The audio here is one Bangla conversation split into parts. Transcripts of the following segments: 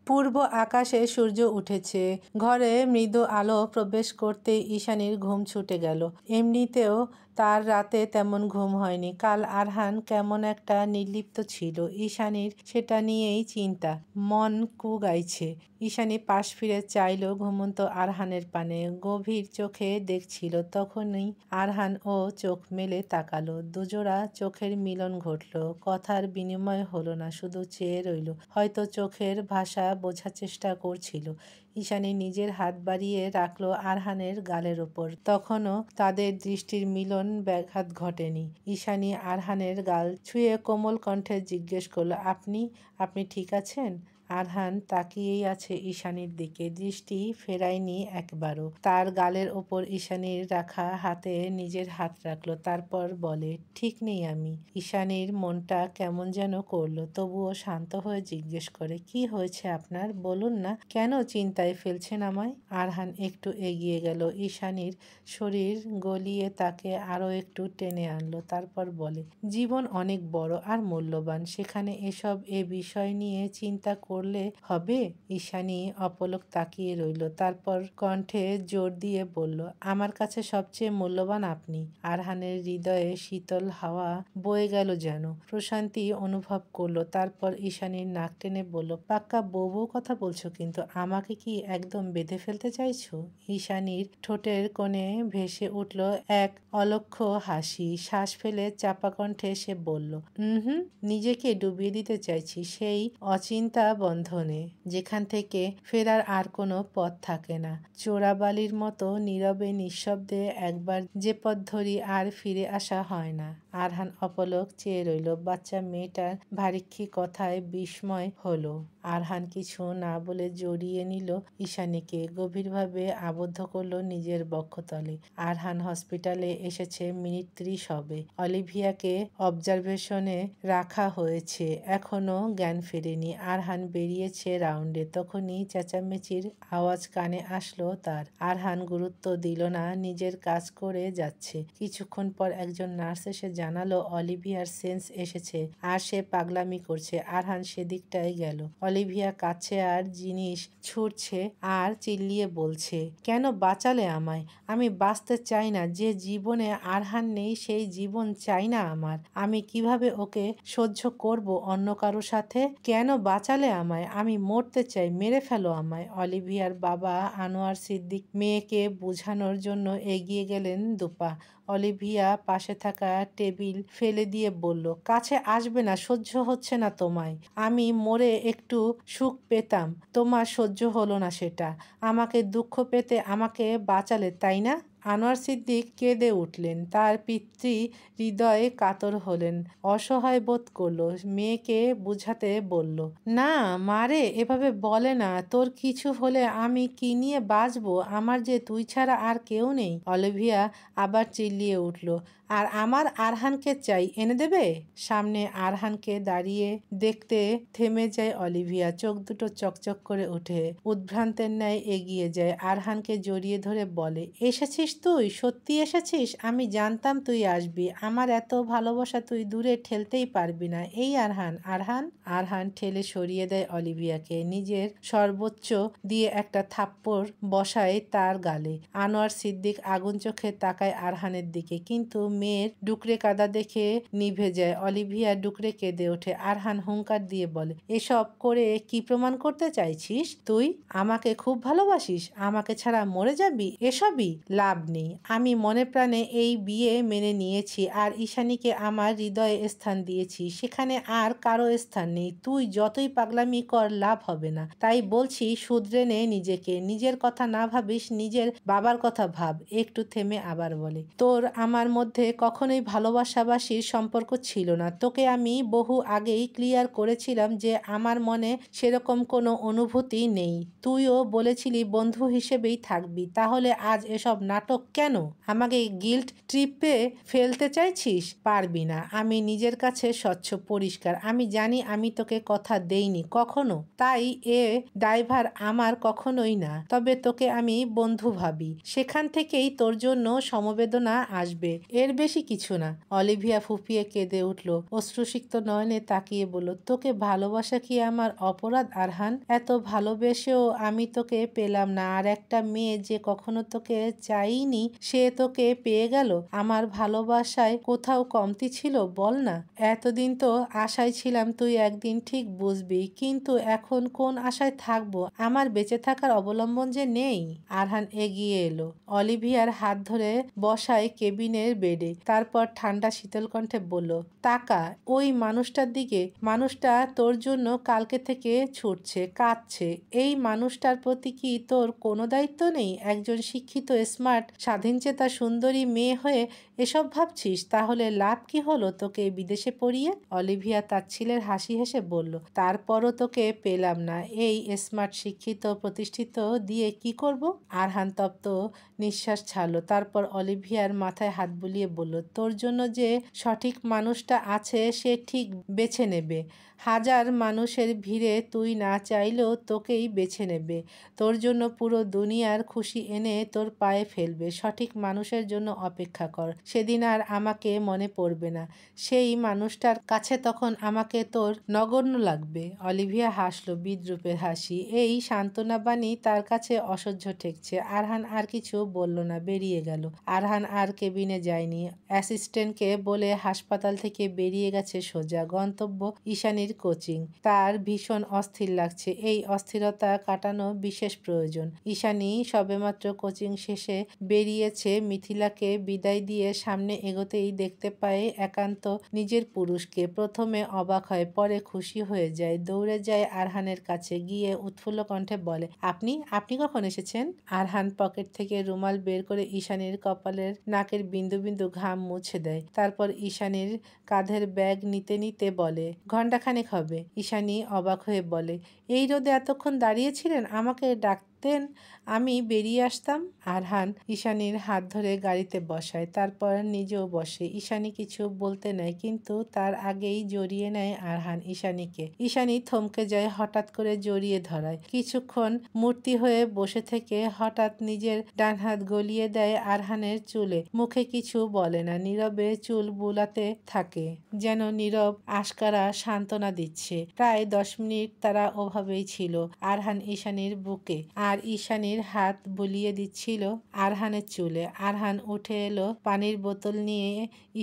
পূর্ব আকাশে সূর্য উঠেছে। ঘরে মৃদু আলো প্রবেশ করতেই ঈশানীর ঘুম ছুটে গেল। এমনিতেও তার রাতে তেমন ঘুম হয়নি। কাল আরহান কেমন একটা নির্লিপ্ত ছিল, ঈশানীর সেটা নিয়েই চিন্তা। মন কু গাইছে। ঈশানী পাশ ফিরে চাইল ঘুমন্ত আরহানের পানে। গভীর চোখে দেখছিল। তখনই আরহান ও চোখ মেলে তাকালো। দুজোড়া চোখের মিলন ঘটল। কথার বিনিময় হলো না, শুধু চেয়ে রইল। হয়তো চোখের ভাষা বোঝার চেষ্টা করছিল। ঈশানী নিজের হাত বাড়িয়ে রাখল আরহানের গালের ওপর। তখনও তাদের দৃষ্টির মিলন ব্যাঘাত ঘটেনি। ঈশানী আরহানের গাল ছুঁয়ে কোমল কণ্ঠে জিজ্ঞেস করল, আপনি ঠিক আছেন? আরহান তাকিয়েই আছে ঈশানীর দিকে, দৃষ্টি ফেরায়নি একবারও। তার গালের ওপর ঈশানীর রাখা হাতে নিজের হাত রাখল। তারপর বলে, ঠিক নেই আমি। ঈশানীর মনটা কেমন যেন করলো, তবুও শান্ত হয়ে জিজ্ঞেস করে, কি হয়েছে আপনার? বলুন না, কেন চিন্তায় ফেলছেন আমায়? আরহান একটু এগিয়ে গেল। ঈশানীর শরীর গলিয়ে তাকে আরো একটু টেনে আনলো। তারপর বলে, জীবন অনেক বড় আর মূল্যবান, সেখানে এ বিষয় নিয়ে চিন্তা করলে হবে? ঈশানী অপলক তাকিয়ে রইল। তারপর কণ্ঠে জোর দিয়ে বলল, আমার কাছে সবচেয়ে মূল্যবান আপনি। আরহানের হৃদয়ে শীতল হাওয়া বয়ে গেল যেন। প্রশান্তি অনুভব করলো। তারপর ঈশানীর নাক টেনে বলল, পাক্কা বউ কথা বলছো কিন্তু? আমাকে কি একদম বেঁধে ফেলতে চাইছো? ঈশানীর ঠোঁটের কোণে ভেসে উঠল এক অলক্ষ্য হাসি। শ্বাস ফেলে চাপা কণ্ঠে সে বলল, নিজেকে ডুবিয়ে দিতে চাইছি সেই অচিন্তা বন্ধনে, যেখান থেকে ফেরার আর কোনো পথ থাকে না। চোরাবালির মতো নীরবে নিঃশব্দে একবার যে পথ ধরি আর ফিরে আসা হয় না। আরহান অপলক চেয়ে রইল। বাচ্চা মেয়েটার ভারিক্ষী কথায় বিস্ময় হলো। আরহান কিছু না বলে জড়িয়ে নিল ঈশানীকে, গভীরভাবে আবদ্ধ করলো নিজের বক্ষতলে। আরহান হসপিটালে এসেছে মিনিট 30 হবে। অলিভিয়াকে অবজারভেশনে রাখা হয়েছে, এখনো জ্ঞান ফেরেনি। আরহান বেরিয়েছে রাউন্ডে, তখনই চেঁচামেচির আওয়াজ কানে আসলো তার। আরহান গুরুত্ব দিল না, নিজের কাজ করে যাচ্ছে। কিছুক্ষণ পর একজন নার্স এসে জানালো অলিভিয়ার সেন্স এসেছে আর সে পাগলামি করছে। আরহান সেদিকটাই গেল। অলিভিয়া কাছে আর জিনিস ছুঁড়ছে আর চিল্লিয়ে বলছে, কেন বাঁচালে আমায়? আমি বাঁচতে চাই না। যে জীবনে আরহান নেই সেই জীবন চাই না আমার। আমি কিভাবে ওকে সহ্য করব অন্য কারো সাথে? কেন বাঁচালে আমায়? আমি মরতে চাই, মেরে ফেলো আমায়। অলিভিয়ার বাবা আনোয়ার সিদ্দিক মেয়েকে বোঝানোর জন্য এগিয়ে গেলেন দুপা। অলিভিয়া পাশে থাকা টেবিল ফেলে দিয়ে বলল, কাছে আসবে না, সহ্য হচ্ছে না তোমায়। আমি মরে একটু সুখ পেতাম, তোমার সহ্য হলো না সেটা। আমাকে দুঃখ পেতে আমাকে বাঁচালে, তাই না? আনোয়ার সিদ্দিক কেঁদে উঠলেন। তার পিতৃ হৃদয়ে কাতর হলেন, অসহায় বোধ করল। মেয়েকে বুঝাতে বলল, না মারে, এভাবে বলে না। তোর কিছু হলে আমি কি নিয়ে বাঁচবো? আমার যে তুই ছাড়া আর কেউ নেই। অলিভিয়া আবার চিল্লিয়ে উঠল, আর আমার আরহানকে চাই, এনে দেবে? সামনে আরহানকে দাঁড়িয়ে দেখতে থেমে যায় অলিভিয়া। চোখ দুটো চকচক করে ওঠে। উদ্ভ্রান্তের ন্যায় এগিয়ে যায়। আরহানকে জড়িয়ে ধরে বলে, এসেছিস তুই? সত্যি এসেছিস? আমি জানতাম তুই আসবি। আমার এত ভালোবাসা তুই দূরে ঠেলতেই পারবি না। এই আরহান। আরহান আরহান ঠেলে সরিয়ে দেয় অলিভিয়াকে। নিজের সর্বোচ্চ দিয়ে একটা থাপ্পড় বসায় তার গালে। আনোয়ার সিদ্দিক আগুন চোখে তাকায় আরহানের দিকে, কিন্তু মেয়ের ডুকরে কাদা দেখে নিভে যায়। অলিভিয়া ডুকরে কেঁদে ওঠে। আরহান হুঙ্কার দিয়ে বলে, এসব করে কি প্রমাণ করতে চাইছিস? তুই আমাকে খুব ভালোবাসিস? আমাকে ছাড়া মরে যাবি? এসবই লাভ নেই। আমি মনে প্রাণে এই বিয়ে মেনে নিয়েছি আর ঈশানীকে আমার হৃদয়ে স্থান দিয়েছি। সেখানে আর কারো স্থান নেই। তুই যতই পাগলামি কর, লাভ হবে না। তাই বলছি, শুধরে নে নিজেকে। নিজের কথা না ভাবিস, নিজের বাবার কথা ভাব। একটু থেমে আবার বলে, তোর আমার মধ্যে কখনোই ভালোবাসাবাসির সম্পর্ক ছিল না। তোকে আমি বহু আগেই ক্লিয়ার করেছিলাম যে আমার মনে সেরকম কোনো অনুভূতি নেই। তুইও বলেছিলি বন্ধু হিসেবেই থাকবি। তাহলে আজ এসব নাটক কেন? আমাকে গিল্ট ট্রিপে ফেলতে চাইছিস? পারবি না। আমি নিজের কাছে স্বচ্ছ, পরিষ্কার। আমি জানি আমি তোকে কথা দেইনি কখনো, তাই এ দায়ভার আমার কখনোই না। তবে তোকে আমি বন্ধু ভাবি, সেখান থেকেই তোর জন্য সমবেদনা আসবে। এর বেশি কিছু না। অলিভিয়া ফুঁপিয়ে কেঁদে উঠল, অশ্রুসিক্ত নয়নে তাকিয়ে বলল, তোকে ভালোবাসা কি আমার অপরাধ আরহান? এত ভালোবেসেও আমি তোকে পেলাম না, আর একটা মেয়ে যে কখনো তোকে চাইনি সে তোকে পেয়ে গেল। আমার ভালোবাসায় কোথাও কমতি ছিল বল না? এতদিন তো আশায় ছিলাম তুই একদিন ঠিক বুঝবি, কিন্তু এখন কোন আশায় থাকবো? আমার বেঁচে থাকার অবলম্বন যে নেই। আরহান এগিয়ে এলো, অলিভিয়ার হাত ধরে বসায় কেবিনের বেডে। তারপর ঠান্ডা শীতল কণ্ঠে বলল, তাকা ওই মানুষটার দিকে। মানুষটা তোর জন্য কালকে থেকে ছুটছে, কাঁদছে। এই মানুষটার প্রতি কি তোর কোনো দায়িত্ব নেই? একজন শিক্ষিত, স্মার্ট, স্বাধীনচেতা সুন্দরী মেয়ে হয়ে এসব ভাবছিস? তাহলে লাভ কি হলো তোকে বিদেশে পড়িয়ে? অলিভিয়া তাচ্ছিলের হাসি হেসে বলল, তারপরও তোকে পেলাম না। এই স্মার্ট, শিক্ষিত, প্রতিষ্ঠিত দিয়ে কি করব? আরহান তপ্ত নিঃশ্বাস ছাড়ল। তারপর অলিভিয়ার মাথায় হাত বুলিয়ে বলল, তোর জন্য যে সঠিক মানুষটা আছে সে ঠিক বেছে নেবে। হাজার মানুষের ভিড়ে তুই না চাইলেও তোকেই বেছে নেবে। তোর জন্য পুরো দুনিয়ার খুশি এনে তোর পায়ে ফেলবে। সঠিক মানুষের জন্য অপেক্ষা কর, সেদিন আর আমাকে মনে পড়বে না। সেই মানুষটার কাছে তখন আমাকে তোর নগণ্য লাগবে। অলিভিয়া হাসলো, বিদ্রূপের হাসি। এই সান্ত্বনা বাণী তার কাছে অসহ্য ঠেকছে। আরহান আর কিছু বলল না, বেরিয়ে গেল। আরহান আর কেবিনে যায়নি। অ্যাসিস্ট্যান্টকে বলে হাসপাতাল থেকে বেরিয়ে গেছে সোজা। গন্তব্য ঈশানীর কোচিং। তার ভীষণ অস্থির লাগছে। এই অস্থিরতা কাটানো বিশেষ প্রয়োজন। ঈশানী সবেমাত্র কোচিং শেষে বেরিয়েছে। মিথিলাকে বিদায় দিয়ে সামনে এগোতেই দেখতে পায় একান্ত নিজের পুরুষকে। প্রথমে অবাক হয়, পরে খুশি হয়ে যায়। দৌড়ে যায় আরহানের কাছে, গিয়ে উৎফুল্ল কণ্ঠে বলে, আপনি আপনি কখন এসেছেন? আরহান পকেট থেকে রুমাল বের করে ঈশানীর কপালের নাকের বিন্দু বিন্দু ঘাম মুছে দেয়। তারপর ঈশানীর কাঁধের ব্যাগ নিতে নিতে বলে, ঘণ্টাখানেক হবে। ঈশানী অবাক হয়ে বলে, এই রোদে এতক্ষণ দাঁড়িয়েছিলেন? আমাকে ডাকতেন, আমি বেরিয়ে আসতাম। আরহান ঈশানীর হাত ধরে গাড়িতে বসায়, তারপর নিজেও বসে। ঈশানী কিছু বলতে নেয়, কিন্তু তার আগেই জড়িয়ে নেয় আরহান ঈশানীকে। ঈশানী থমকে যায়, হঠাৎ করে জড়িয়ে ধরায়। কিছুক্ষণ মূর্তি হয়ে বসে থেকে হঠাৎ নিজের ডান হাত গলিয়ে দেয় আরহানের চুলে। মুখে কিছু বলে না, নীরবে চুল বুলাতে থাকে, যেন নীরব আশকারা সান্ত্বনা দিচ্ছে। প্রায় 10 মিনিট তারা ওভাবেই ছিল, আরহান ঈশানীর বুকে, আর ঈশানীর হাত বুলিয়ে দিচ্ছিল আরহানের চুলে। আরহান উঠে এলো, পানির বোতল নিয়ে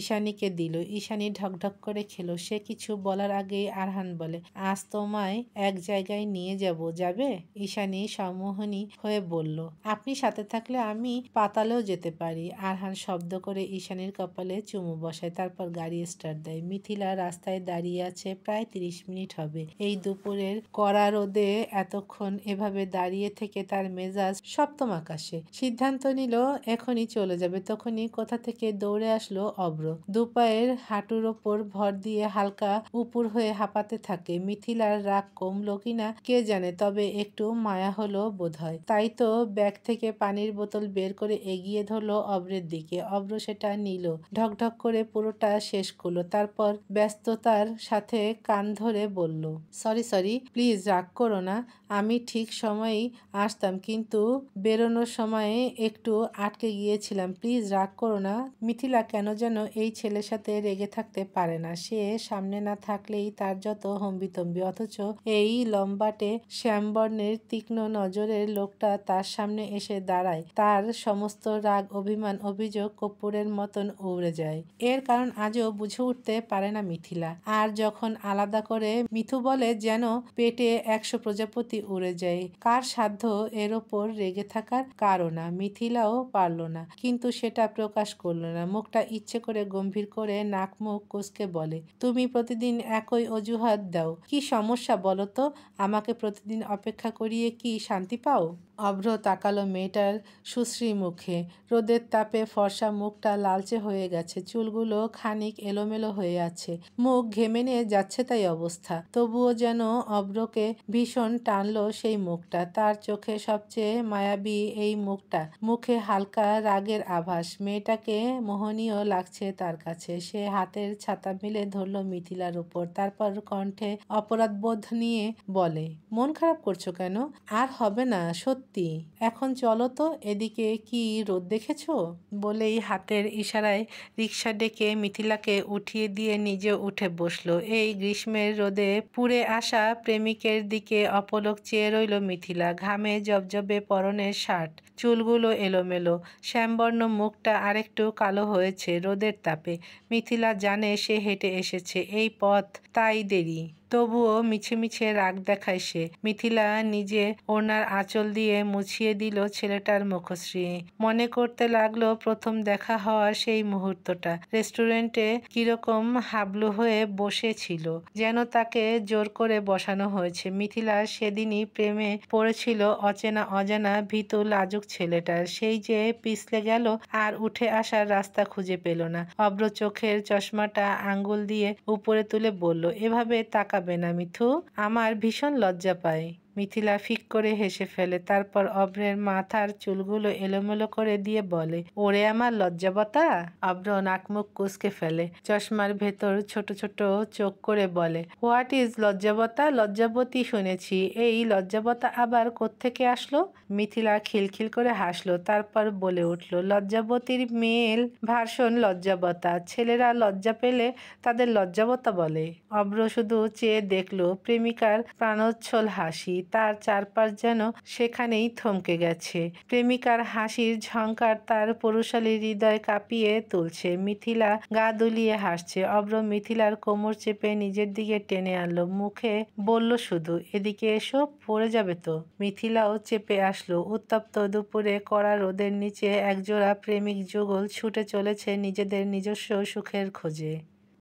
ঈশানীকে দিল। ঈশানী ঢকঢক করে খেলো। সে কিছু বলার আগেই আরহান বলে, আজ তোমায় এক জায়গায় নিয়ে যাব, যাবে? ঈশানী সম্মোহনী হয়ে বলল, আপনি সাথে থাকলে আমি পাতালেও যেতে পারি। আরহান শব্দ করে ঈশানীর কপালে চুমু বসায়, তারপর গাড়ি স্টার্ট দেয়। মিথিলা রাস্তায় দাঁড়িয়ে আছে, প্রায় 30 মিনিট হবে। এই দুপুরের কড়া রোদে এতক্ষণ এভাবে দাঁড়িয়ে থেকে তার মেজাজ সপ্তম আকাশে। সিদ্ধান্ত নিল এখনই চলে যাবে। তখনই কোথা থেকে দৌড়ে আসলো অব্র। দুপায়ের হাঁটুর ওপর ভর দিয়ে হালকা উপুর হয়ে হাঁপাতে থাকে। মিথিলার রাগ কমলো কিনা কে জানে, তবে একটু মায়া হলো বোধহয়। তাই তো ব্যাগ থেকে পানির বোতল বের করে এগিয়ে ধরলো অব্রের দিকে। অব্র সেটা নিল, ঢকঢক করে পুরোটা শেষ করলো। তারপর ব্যস্ততার সাথে কান ধরে বলল, সরি প্লিজ, রাগ করো না। আমি ঠিক সময়েই আসতাম, কিন্তু বেরোনোর সময়ে একটু আটকে গিয়েছিলাম। প্লিজ রাগ করো না। মিথিলা কেন যেন এই ছেলের সাথে রেগে থাকতে পারে না। সে সামনে না থাকলেই তার যত হম্বিতম্বি, অথচ এই লম্বাটে শ্যামবর্ণের তীক্ষ্ণ নজরের লোকটা তার সামনে এসে দাঁড়ায়, তার সমস্ত রাগ, অভিমান, অভিযোগ কর্পূরের মতন উড়ে যায়। এর কারণ আজও বুঝে উঠতে পারে না মিথিলা। আর যখন আলাদা করে মিথু বলে, যেন পেটে 100 প্রজাপতি উড়ে যায়। কার সাধ্য এর ওপর রেগে থাকার? কারো না। মিথিলাও পারল না, কিন্তু সেটা প্রকাশ করল না। মুখটা ইচ্ছে করে গম্ভীর করে নাক মুখ কুঁচকে বলে, তুমি প্রতিদিন একই অজুহাত দাও। কি সমস্যা বলো তো? আমাকে প্রতিদিন অপেক্ষা করিয়ে কি শান্তি পাও? অভ্র তাকালো মেয়েটার সুশ্রী মুখে। রোদের তাপে ফর্সা মুখটা লালচে হয়ে গেছে, চুলগুলো খানিক এলোমেলো হয়ে আছে, মুখ ঘেমে নিয়ে যাচ্ছে তাই অবস্থা। তবুও যেন অভ্রকে ভীষণ টানলো সেই মুখটা। তার চোখে সবচেয়ে মায়াবী এই মুখটা, মুখে হালকা রাগের আভাস। মেয়েটাকে মোহনীয় লাগছে তার কাছে। সে হাতের ছাতা মেলে ধরল মিথিলার উপর, তারপর কণ্ঠে অপরাধবোধ নিয়ে বলে, মন খারাপ করছো কেন? আর হবে না, সত্যি সত্যি। এখন চলো তো, এদিকে কি রোদ দেখেছো? বলেই হাতের ইশারায় রিকশা ডেকে মিথিলাকে উঠিয়ে দিয়ে নিজে উঠে বসলো। এই গ্রীষ্মের রোদে পুড়ে আসা প্রেমিকের দিকে অপলক চেয়ে রইল মিথিলা। ঘামে জবজবে পরনের শার্ট, চুলগুলো এলোমেলো, শ্যামবর্ণ মুখটা আরেকটু কালো হয়েছে রোদের তাপে। মিথিলা জানে সে হেঁটে এসেছে এই পথ, তাই দেরি। তবুও মিছে মিছে রাগ দেখায় সে। মিথিলা নিজে ওনার আঁচল দিয়ে মুছিয়ে দিল ছেলেটার মুখশ্রী। মনে করতে লাগলো প্রথম দেখা হওয়ার সেই মুহূর্তটা। রেস্টুরেন্টে কিরকম হাবলু হয়ে বসেছিল, যেন তাকে জোর করে বসানো হয়েছে। মিথিলা সেদিনই প্রেমে পড়েছিল অচেনা অজানা ভীতু লাজুক ছেলেটার। সেই যে পিছলে গেল আর উঠে আসার রাস্তা খুঁজে পেল না। অব্র চোখের চশমাটা আঙ্গুল দিয়ে উপরে তুলে বলল, এভাবে তাকাবে না মিথু, আমার ভীষণ লজ্জা পায়। মিথিলা ফিক করে হেসে ফেলে, তারপর অব্রের মাথার চুলগুলো এলোমেলো করে দিয়ে বলে, ওরে আমার লজ্জাবতা। অব্র নাকমুখ কুঁচকে ফেলে, চশমার ভেতর ছোট ছোট চোখ করে বলে, হোয়াট ইজ লজ্জাবতা? লজ্জাবতী শুনেছি, এই লজ্জাবতা আবার কোত্থেকে আসলো? মিথিলা খিলখিল করে হাসলো, তারপর বলে উঠল, লজ্জাবতীর মেল ভার্সন লজ্জাবতা। ছেলেরা লজ্জা পেলে তাদের লজ্জাবতা বলে। অব্র শুধু চেয়ে দেখলো প্রেমিকার প্রাণোচ্ছল হাসি, তার চারপাশ যেন সেখানেই থমকে গেছে। প্রেমিকার হাসির ঝংকার তার পুরুষালী হৃদয় কাঁপিয়ে তুলছে। মিথিলা গা দুলিয়ে হাসছে। অব্র মিথিলার কোমর চেপে নিজের দিকে টেনে আনলো, মুখে বলল শুধু, এদিকে এসো, পড়ে যাবে তো। মিথিলাও চেপে আসলো। উত্তপ্ত দুপুরে কড়া রোদের নিচে একজোড়া প্রেমিক যুগল ছুটে চলেছে নিজেদের নিজস্ব সুখের খোঁজে।